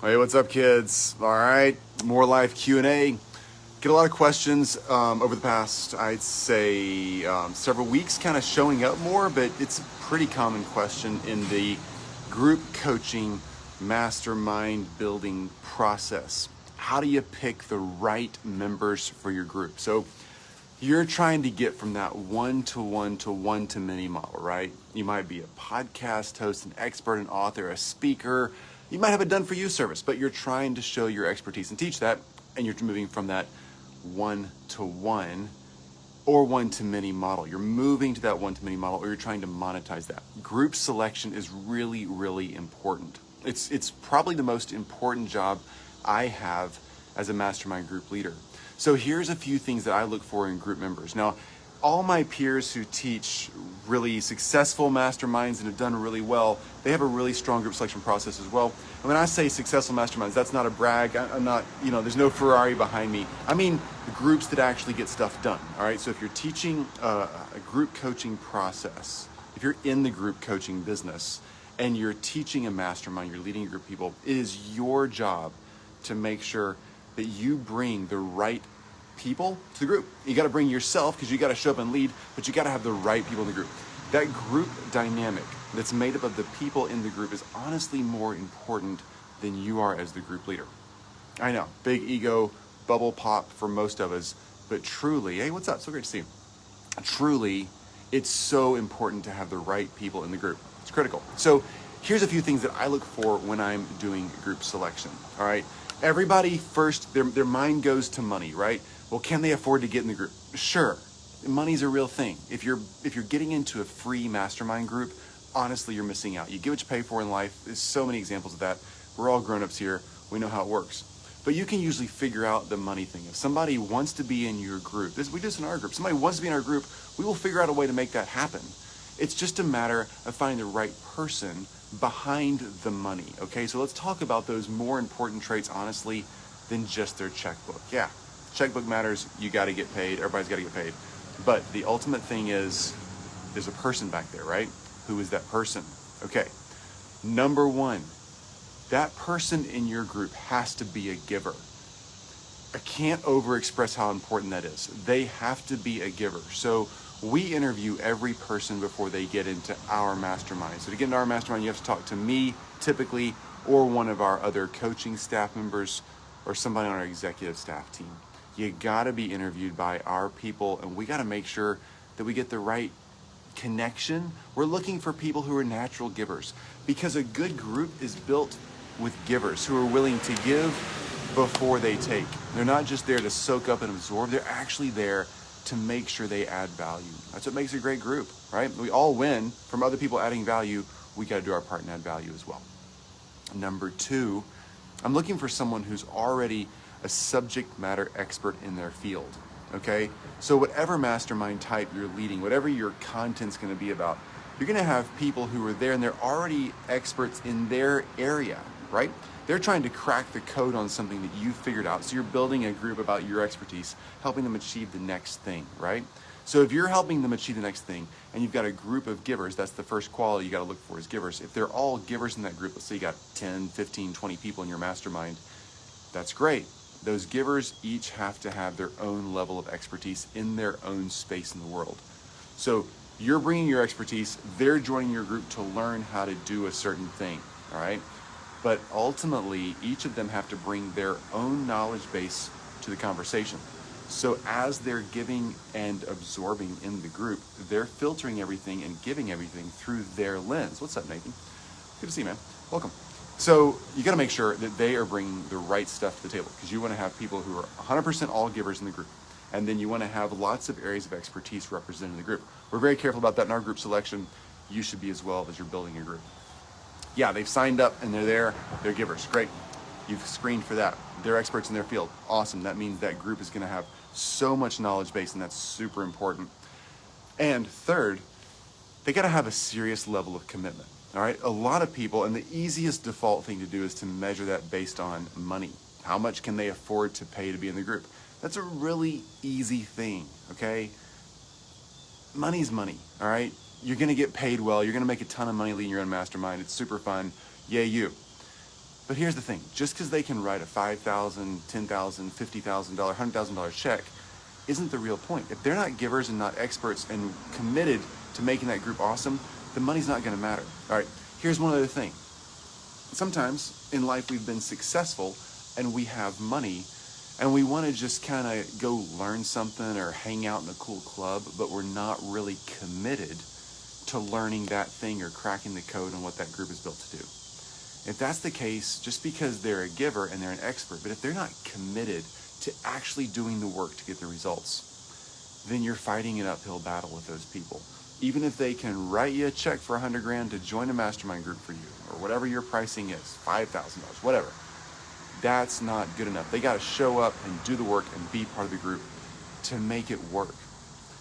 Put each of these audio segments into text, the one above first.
Hey, what's up, kids? All right, more live Q&A. Get a lot of questions over the past, I'd say, several weeks, kind of showing up more, but it's a pretty common question in the group coaching mastermind building process. How do you pick the right members for your group? So you're trying to get from that one-to-one to one-to-many model, right? You might be a podcast host, an expert, an author, a speaker. You might have a done-for-you service, but you're trying to show your expertise and teach that, and you're moving from that one-to-one or one-to-many model. You're moving to that one-to-many model, or you're trying to monetize that. Group selection is really, really important. It's probably the most important job I have as a mastermind group leader. So here's a few things that I look for in group members. Now, all my peers who teach really successful masterminds and have done really well, they have a really strong group selection process as well. And when I say successful masterminds, that's not a brag. I'm not, there's no Ferrari behind me. I mean the groups that actually get stuff done, all right? So if you're teaching a group coaching process, if you're in the group coaching business and you're teaching a mastermind, you're leading a group of people, it is your job to make sure that you bring the right people to the group. You got to bring yourself because you got to show up and lead, but you got to have the right people in the group. That group dynamic that's made up of the people in the group is honestly more important than you are as the group leader. I know, big ego, bubble pop for most of us, but truly, hey, what's up? So great to see you. Truly, it's so important to have the right people in the group. It's critical. So here's a few things that I look for when I'm doing group selection, all right? Everybody first, their mind goes to money, right? Well, can they afford to get in the group? Sure, money's a real thing. If you're getting into a free mastermind group, honestly, you're missing out. You get what you pay for in life. There's so many examples of that. We're all grown-ups here. We know how it works. But you can usually figure out the money thing. If somebody wants to be in your group, we do this in our group. Somebody wants to be in our group, we will figure out a way to make that happen. It's just a matter of finding the right person behind the money, okay? So let's talk about those more important traits, honestly, than just their checkbook. Yeah, checkbook matters. You got to get paid. Everybody's got to get paid. But the ultimate thing is there's a person back there, right? Who is that person? Okay, number one, that person in your group has to be a giver. I can't overexpress how important that is. They have to be a giver. So we interview every person before they get into our mastermind. So to get into our mastermind, you have to talk to me typically, or one of our other coaching staff members, or somebody on our executive staff team. You gotta be interviewed by our people, and we gotta make sure that we get the right connection. We're looking for people who are natural givers, because a good group is built with givers who are willing to give before they take. They're not just there to soak up and absorb, they're actually there to make sure they add value. That's what makes a great group, right? We all win from other people adding value. We got to do our part and add value as well. Number two, I'm looking for someone who's already a subject matter expert in their field, okay? So whatever mastermind type you're leading, whatever your content's going to be about, you're going to have people who are there and they're already experts in their area, right? They're trying to crack the code on something that you figured out. So you're building a group about your expertise, helping them achieve the next thing, right? So if you're helping them achieve the next thing and you've got a group of givers, that's the first quality you got to look for is givers. If they're all givers in that group, let's say you got 10, 15, 20 people in your mastermind, that's great. Those givers each have to have their own level of expertise in their own space in the world. So you're bringing your expertise, they're joining your group to learn how to do a certain thing, all right? But ultimately, each of them have to bring their own knowledge base to the conversation. So as they're giving and absorbing in the group, they're filtering everything and giving everything through their lens. What's up, Nathan? Good to see you, man. Welcome. So you got to make sure that they are bringing the right stuff to the table, because you want to have people who are 100% all givers in the group. And then you want to have lots of areas of expertise represented in the group. We're very careful about that in our group selection. You should be as well as you're building your group. Yeah, they've signed up and they're there. They're givers. Great. You've screened for that. They're experts in their field. Awesome. That means that group is going to have so much knowledge base, and that's super important. And third, they got to have a serious level of commitment. All right. A lot of people, and the easiest default thing to do is to measure that based on money. How much can they afford to pay to be in the group? That's a really easy thing. Okay. Money's money. All right. You're going to get paid well. You're going to make a ton of money leading your own mastermind. It's super fun. Yay, you. But here's the thing, just because they can write a $5,000, $10,000, $50,000, $100,000 check isn't the real point. If they're not givers and not experts and committed to making that group awesome, the money's not gonna matter. All right, here's one other thing. Sometimes in life we've been successful and we have money and we wanna just kinda go learn something or hang out in a cool club, but we're not really committed to learning that thing or cracking the code on what that group is built to do. If that's the case, just because they're a giver and they're an expert, but if they're not committed to actually doing the work to get the results, then you're fighting an uphill battle with those people. Even if they can write you a check for $100,000 to join a mastermind group for you, or whatever your pricing is, $5,000, whatever, that's not good enough. They gotta show up and do the work and be part of the group to make it work.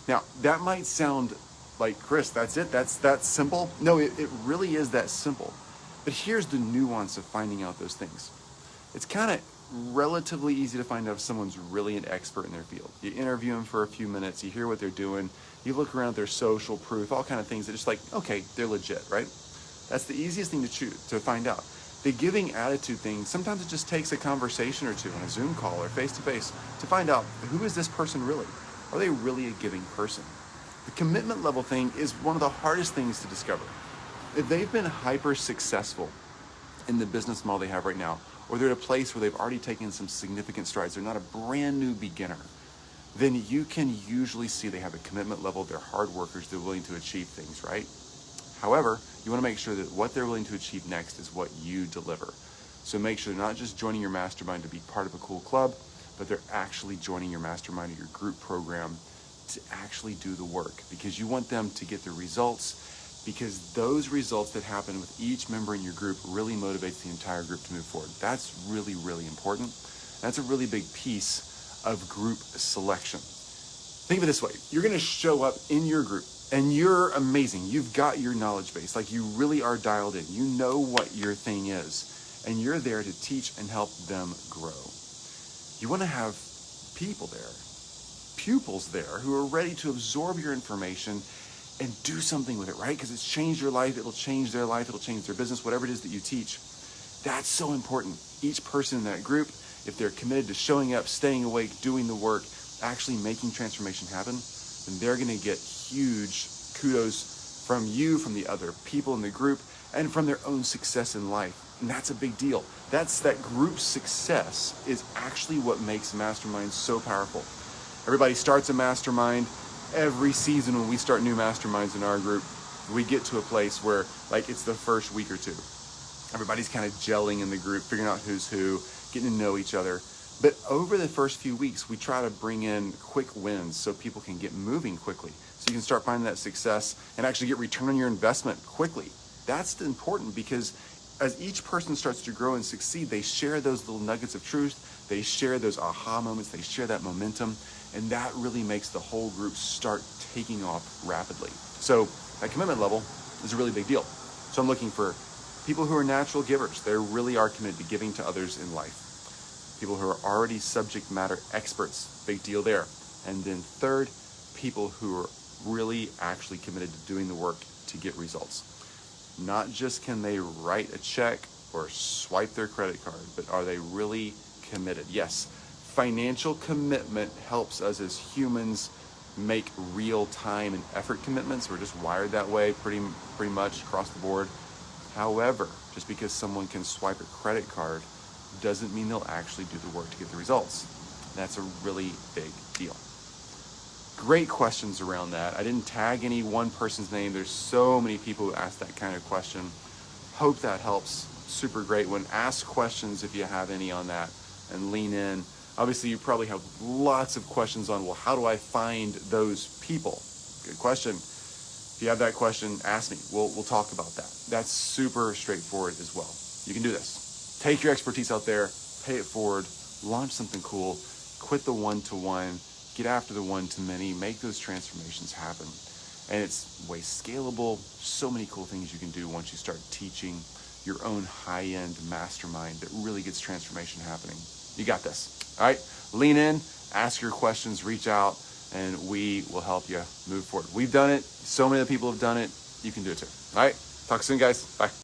Now, that might sound like, Chris, that's it? That's that simple? No, it really is that simple. But here's the nuance of finding out those things. It's kind of relatively easy to find out if someone's really an expert in their field. You interview them for a few minutes, you hear what they're doing, you look around at their social proof, all kind of things that just like, okay, they're legit, right? That's the easiest thing to find out. The giving attitude thing, sometimes it just takes a conversation or two on a Zoom call or face-to-face to find out, who is this person really? Are they really a giving person? The commitment level thing is one of the hardest things to discover. If they've been hyper successful in the business model they have right now, or they're at a place where they've already taken some significant strides, they're not a brand new beginner, then you can usually see they have a commitment level, they're hard workers, they're willing to achieve things, right? However, you want to make sure that what they're willing to achieve next is what you deliver. So make sure they're not just joining your mastermind to be part of a cool club, but they're actually joining your mastermind or your group program to actually do the work, because you want them to get the results, because those results that happen with each member in your group really motivates the entire group to move forward. That's really, really important. That's a really big piece of group selection. Think of it this way. You're gonna show up in your group and you're amazing. You've got your knowledge base, like you really are dialed in. You know what your thing is, and you're there to teach and help them grow. You wanna have people there, pupils there, who are ready to absorb your information and do something with it, right? Because it's changed your life, it'll change their life, it'll change their business, whatever it is that you teach. That's so important. Each person in that group, if they're committed to showing up, staying awake, doing the work, actually making transformation happen, then they're gonna get huge kudos from you, from the other people in the group, and from their own success in life. And that's a big deal. That group success is actually what makes masterminds so powerful. Everybody starts a mastermind. Every season when we start new masterminds in our group, we get to a place where, like, it's the first week or two. Everybody's kind of gelling in the group, figuring out who's who, getting to know each other. But over the first few weeks, we try to bring in quick wins so people can get moving quickly. So you can start finding that success and actually get return on your investment quickly. That's important, because as each person starts to grow and succeed, they share those little nuggets of truth, they share those aha moments, they share that momentum, and that really makes the whole group start taking off rapidly. So that commitment level is a really big deal. So I'm looking for people who are natural givers. They really are committed to giving to others in life. People who are already subject matter experts, big deal there. And then third, people who are really actually committed to doing the work to get results. Not just can they write a check or swipe their credit card, but are they really committed? Yes, financial commitment helps us as humans make real time and effort commitments. We're just wired that way pretty much across the board. However, just because someone can swipe a credit card doesn't mean they'll actually do the work to get the results. That's a really big deal. Great questions around that. I didn't tag any one person's name. There's so many people who ask that kind of question. Hope that helps. Super great one. Ask questions if you have any on that and lean in. Obviously, you probably have lots of questions on, well, how do I find those people? Good question. If you have that question, ask me. We'll talk about that. That's super straightforward as well. You can do this. Take your expertise out there, pay it forward, launch something cool, quit the one-to-one, get after the one-to-many, make those transformations happen. And it's way scalable. So many cool things you can do once you start teaching your own high-end mastermind that really gets transformation happening. You got this. All right, lean in, ask your questions, reach out, and we will help you move forward. We've done it. So many other people have done it. You can do it too. All right, talk soon, guys. Bye.